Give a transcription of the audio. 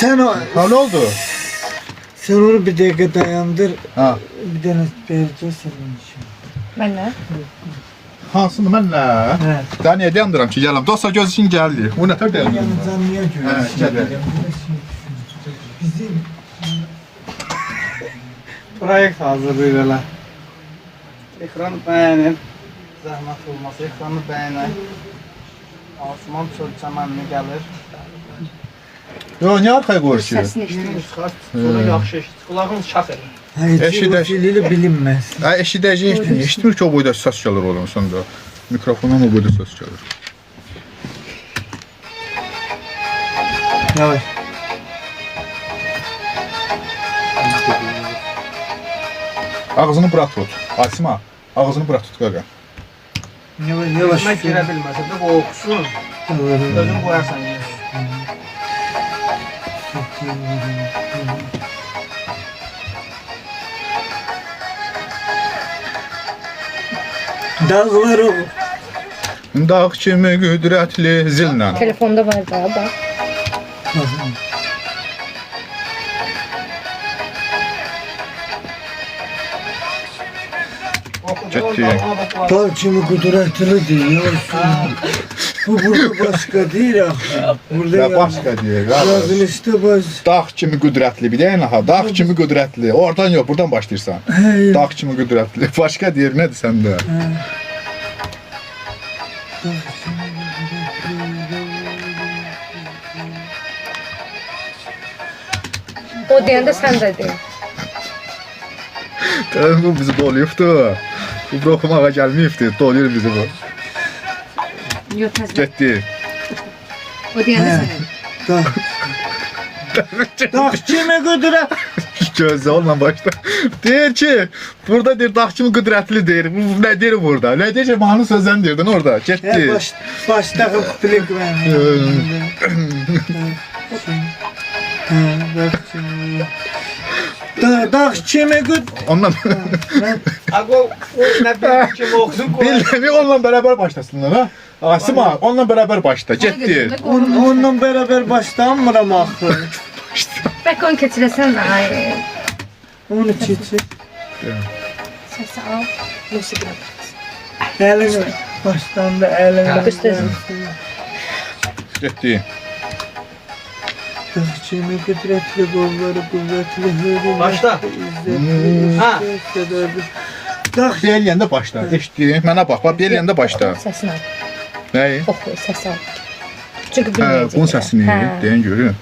Sen o... Ha ne oldu? Sen onu bir dakika dayandır. Ha. Bir tane vereceğiz senin için. Ben ne? Hansını mənlə? Hə. Daha niyə dayandıram ki, gələm. Dostlar göz için gəldi. Bu nə tər dayandı? Yanımızdan niye Hə, görüyorsun? gəl. Bizim proyekt hazırlıyorlar. Ekranı beğenin. Zahmet olmasa ekranı beğenin. Osman çöl çəmənli gəlir. Yo, niyə arxaya qoyursunuz? Səsini eşidir. Birini çıxart, sonra yaxşı eşit. Qulağınız çax elə. Hayır, dili bilinmez. Hə, eşidəcək, eşitmir ki, o boyda səs gəlir olan sonra. Mikrofondan o boyda səs gəlir. Yavaş. Ağzını bırak tut. Asma, ağzını bırak tut qaqa. Yavaş yavaş. Mən girə bilməsə də o oxusun. Özün qoyarsan yer. Dağlar o. Dağ kimi qüdrətli zillə. Telefonda var daha bak. Ciddi. Dağ kimi kudretli diyor. Bu burada başka değil ah. Burada Və başqa deyir. yazın işte baş. Dağ kimi qüdrətli bir deyən ha. Dağ kimi qüdrətli. Oradan yox, buradan başlayırsan. Hey. Dağ kimi qüdrətli. Başqa deyir, nədir səndə? O deyende sen de de. Bu bizi doluyubdu. Bu oxumağa gəlməyibdi. Doluyur bizi bu. Yok tezgah. Getdi. O deyende sen de. Dağ. Dağ kimi kudret. Gözlə onunla başla. Deyir ki, burada deyir dağ kimi qüdrətli deyir. Bu nə deyir burada? Nə deyir ki, mahnı sözlərini deyirdin orada. Getdi. Başta kıptılık ben. Dağ kimi kudret. Ondan Aqo, o nə bir kimi oxusun qoyar. Bilmemi onunla bərabər başlasınlar ha. Asima, onunla bərabər başla. Getdi. Onunla beraber başlanmıram axı. Belki onu keçiresen de. Ay. Onu çiçek. Sesi al. Musiki de. Elini baştan da elini. Göstereceğim. Getdi. Dağ kimi kudretli kolları kuvvetli hürür. Başla. Ha. Dağ Beləyəndə başla. Eşitdi. Mənə bax, bax beləyəndə başla. Sesini al. Nəyi? Oku sesi al. Çünkü Hə, bilmeyecek. bunun səsini deyən görün.